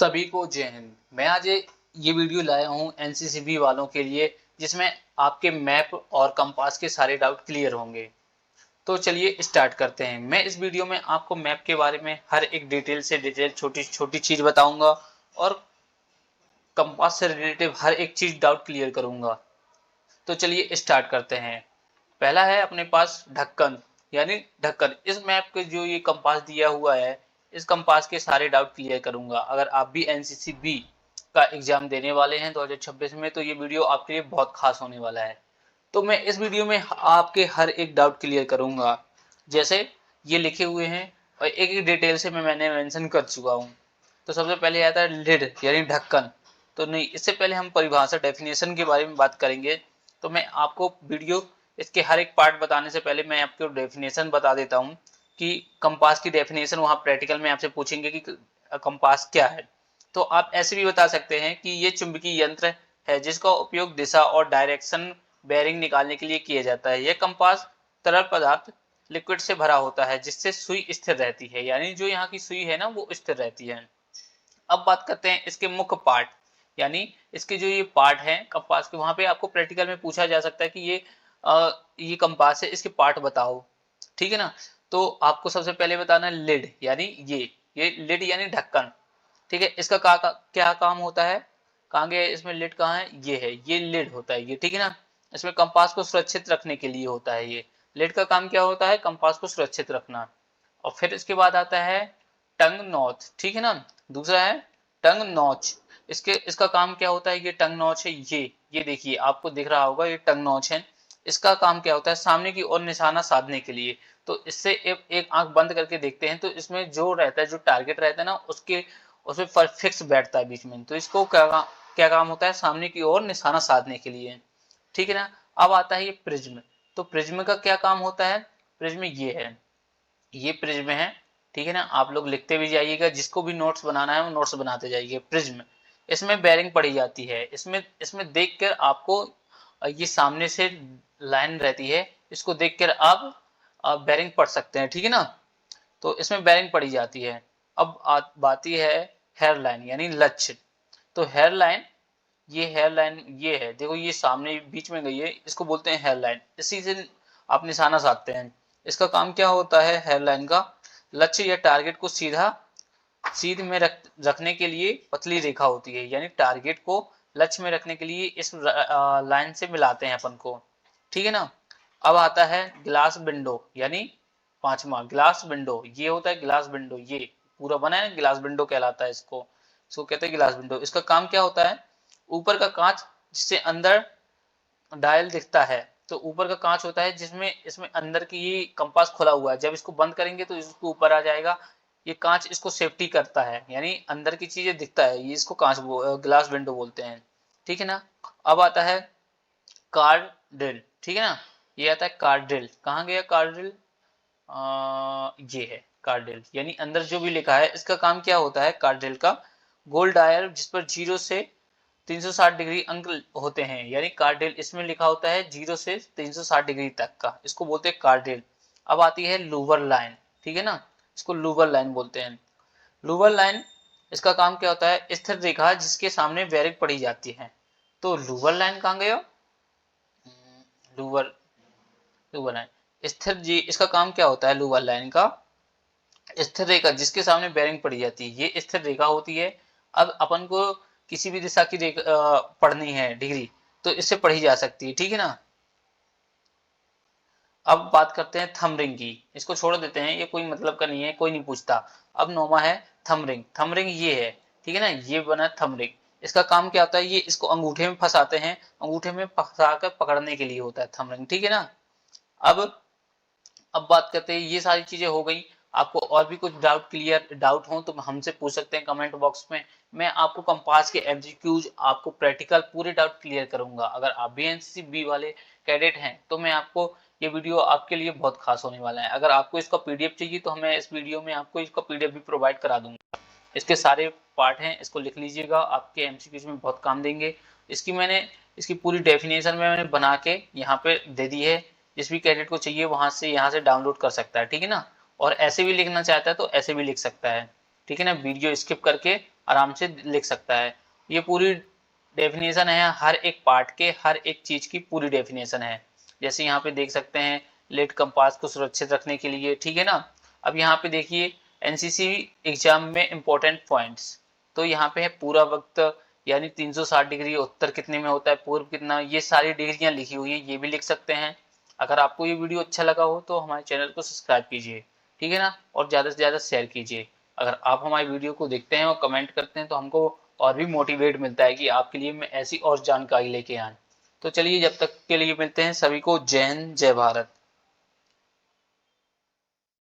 सभी को जय हिंद। मैं आज ये वीडियो लाया हूँ एनसीसीबी वालों के लिए, जिसमें आपके मैप और कंपास के सारे डाउट क्लियर होंगे। तो चलिए स्टार्ट करते हैं। मैं इस वीडियो में आपको मैप के बारे में हर एक डिटेल छोटी छोटी चीज बताऊंगा और कंपास से रिलेटेड हर एक चीज डाउट क्लियर करूंगा। तो चलिए स्टार्ट करते हैं। पहला है अपने पास ढक्कन, यानी ढक्कन। इस मैप के जो ये कंपास दिया हुआ है, इस कंपास के सारे डाउट क्लियर करूंगा। अगर आप भी एनसीसीबी का एग्जाम देने वाले हैं 2026 में, तो ये वीडियो आपके लिए बहुत खास होने वाला है। तो मैं इस वीडियो में आपके हर एक डाउट क्लियर करूंगा, जैसे ये लिखे हुए हैं और एक एक डिटेल से मैंने मेंशन कर चुका हूँ। तो सबसे पहले आता है लिड, यानी ढक्कन। तो नहीं, इससे पहले हम परिभाषा डेफिनेशन के बारे में बात करेंगे। तो मैं आपको वीडियो इसके हर एक पार्ट बताने से पहले मैं आपको डेफिनेशन बता देता हूँ कि कंपास की डेफिनेशन वहाँ प्रैक्टिकल में आपसे पूछेंगे कि कंपास क्या है। तो आप ऐसे भी बता सकते हैं कि ये चुंबकीय यंत्र है जिसका उपयोग दिशा और डायरेक्शन बेरिंग निकालने के लिए किया जाता है। यह कंपास तरल पदार्थ लिक्विड से भरा होता है जिससे सुई स्थिर रहती है, यानी जो यहाँ की सुई है ना वो स्थिर रहती है। अब बात करते हैं इसके मुख्य पार्ट, यानी इसके जो ये पार्ट हैं कंपास के, वहां पे आपको प्रैक्टिकल में पूछा जा सकता है कि ये कंपास है, इसके पार्ट बताओ। ठीक है ना। तो आपको सबसे पहले बताना है लिड, यानी ये लिड यानी ढक्कन। ठीक है, इसका क्या काम होता है, कहाँ गया इसमें लिड, कहाँ है, ये है, ये लिड होता है ये। ठीक है ना। इसमें कंपास को सुरक्षित रखने के लिए होता है। ये लिड का काम क्या होता है, कंपास को सुरक्षित रखना। और फिर इसके बाद आता है टंग नॉच। ठीक है ना। दूसरा है टंग नॉच। इसका काम क्या होता है, ये टंग नॉच है, ये देखिए आपको दिख रहा होगा, ये टंग नॉच है। इसका काम क्या होता है, सामने की ओर निशाना साधने के लिए। तो इससे एक आंख बंद करके देखते हैं, तो इसमें जो रहता है, जो टारगेट रहता है ना, उसमें फिक्स बैठता है बीच में। तो इसको क्या काम होता है, सामने की ओर निशाना साधने के लिए। ठीक है ना। अब आता है ये प्रिज्म। तो प्रिज्म का क्या काम होता है, प्रिज्म ये है, ये प्रिज्म है। ठीक है ना। आप लोग लिखते भी जाइएगा, जिसको भी नोट्स बनाना है वो नोट्स बनाते जाइए। प्रिज्म, इसमें बेरिंग पड़ी जाती है। इसमें इसमें देखकर आपको ये सामने से लाइन रहती है, इसको देखकर आप बेरिंग पढ़ सकते हैं। ठीक है ना। तो इसमें बेरिंग पड़ी जाती है। अब बात ये है हेयर लाइन, यानी लक्ष्य। तो हेयर लाइन, ये हेयर लाइन ये है, देखो ये सामने बीच में गई है, इसको बोलते हैं हेयर लाइन। इसी से आप निशाना साधते हैं। इसका काम क्या होता है हेयर लाइन का, लक्ष्य या टारगेट को सीध में रखने के लिए पतली रेखा होती है, यानी टारगेट को लक्ष्य में रखने के लिए इस लाइन से मिलाते हैं अपन को। ठीक है ना। अब आता है ग्लास विंडो, यानी पांचवा ग्लास विंडो। ये होता है ग्लास विंडो, ये पूरा बना है ग्लास विंडो कहलाता है इसको कहते हैं ग्लास विंडो। इसका काम क्या होता है, ऊपर का कांच जिससे अंदर डायल दिखता है। तो ऊपर का कांच होता है जिसमें इसमें अंदर की ये कंपास खुला हुआ है, जब इसको बंद करेंगे तो इसको ऊपर आ जाएगा। ये कांच इसको सेफ्टी करता है, यानी अंदर की चीजें दिखता है, ये इसको ग्लास विंडो बोलते हैं। ठीक है ना। अब आता है कार्ड ड्रिल। ठीक है ना। ये आता है कार्ड ड्रिल, कहाँ गया कार्ड ड्रिल, ये है कार्ड ड्रिल, यानी अंदर जो भी लिखा है। इसका काम क्या होता है कार्ड ड्रिल का, गोल डायल जिस पर 0 से 360 डिग्री अंक होते हैं, यानी कार्डिल इसमें लिखा होता है 0 से 360 डिग्री तक का, इसको बोलते हैं कार्डिल। अब आती है लूवर लाइन। ठीक है ना। इसको लूवर लाइन बोलते हैं। लूवर लाइन, इसका काम क्या होता है, स्थिर रेखा जिसके सामने बेरिंग पड़ी जाती है। तो लूवर लाइन कहाँ गया, लूवर लूवर लाइन स्थिर जी, इसका काम क्या होता है लूवर लाइन का, स्थिर रेखा जिसके सामने बेरिंग पड़ी जाती है, ये स्थिर रेखा होती है। अब अपन को किसी भी दिशा की पढ़नी है डिग्री, तो इससे पढ़ी जा सकती है। ठीक है ना। अब बात करते हैं थंब रिंग की, इसको छोड़ देते हैं, ये कोई मतलब का नहीं है, कोई नहीं पूछता। अब नौवा है थंब रिंग। थंब रिंग ये है, ठीक है ना, ये बना थंब रिंग। इसका काम क्या होता है, ये इसको अंगूठे में फंसाते हैं, अंगूठे में फंसा कर पकड़ने के लिए होता है थंब रिंग। ठीक है ना। अब अब बात करते हैं, ये सारी चीजें हो गई। आपको और भी कुछ डाउट हो तो हमसे पूछ सकते हैं कमेंट बॉक्स में। मैं आपको कंपास के एमसीक्यूज, आपको प्रैक्टिकल पूरे डाउट क्लियर करूंगा। अगर आप भी एनसीसी बी वाले कैडेट हैं तो मैं आपको, ये वीडियो आपके लिए बहुत खास होने वाला है। अगर आपको इसका पीडीएफ चाहिए तो मैं इस वीडियो में आपको इसका पीडीएफ भी प्रोवाइड करा दूंगा। इसके सारे पार्ट हैं, इसको लिख लीजिएगा, आपके एमसीक्यूज में बहुत काम देंगे। इसकी पूरी डेफिनेशन में मैंने बना के यहाँ पे दे दी है, जिस भी कैडेट को चाहिए वहां से यहाँ से डाउनलोड कर सकता है। ठीक है ना। और ऐसे भी लिखना चाहता है तो ऐसे भी लिख सकता है। ठीक है ना, वीडियो स्किप करके आराम से लिख सकता है। ये पूरी डेफिनेशन है, हर एक पार्ट के हर एक चीज की पूरी डेफिनेशन है। जैसे यहाँ पे देख सकते हैं लेड कंपास को सुरक्षित रखने के लिए, ठीक है ना। अब यहाँ पे देखिए एनसीसी एग्जाम में इंपॉर्टेंट पॉइंट्स, तो यहाँ पे है पूरा वक्त, यानी 360 डिग्री, उत्तर कितने में होता है, पूर्व कितना, ये सारी डिग्रियां लिखी हुई है, ये भी लिख सकते हैं। अगर आपको ये वीडियो अच्छा लगा हो तो हमारे चैनल को सब्सक्राइब कीजिए, ठीक है ना, और ज़्यादा से ज़्यादा शेयर कीजिए। अगर आप हमारी वीडियो को देखते हैं और कमेंट करते हैं तो हमको और भी मोटिवेट मिलता है कि आपके लिए मैं ऐसी और जानकारी लेके आए। तो चलिए जब तक के लिए मिलते हैं, सभी को जय हिंद जय भारत।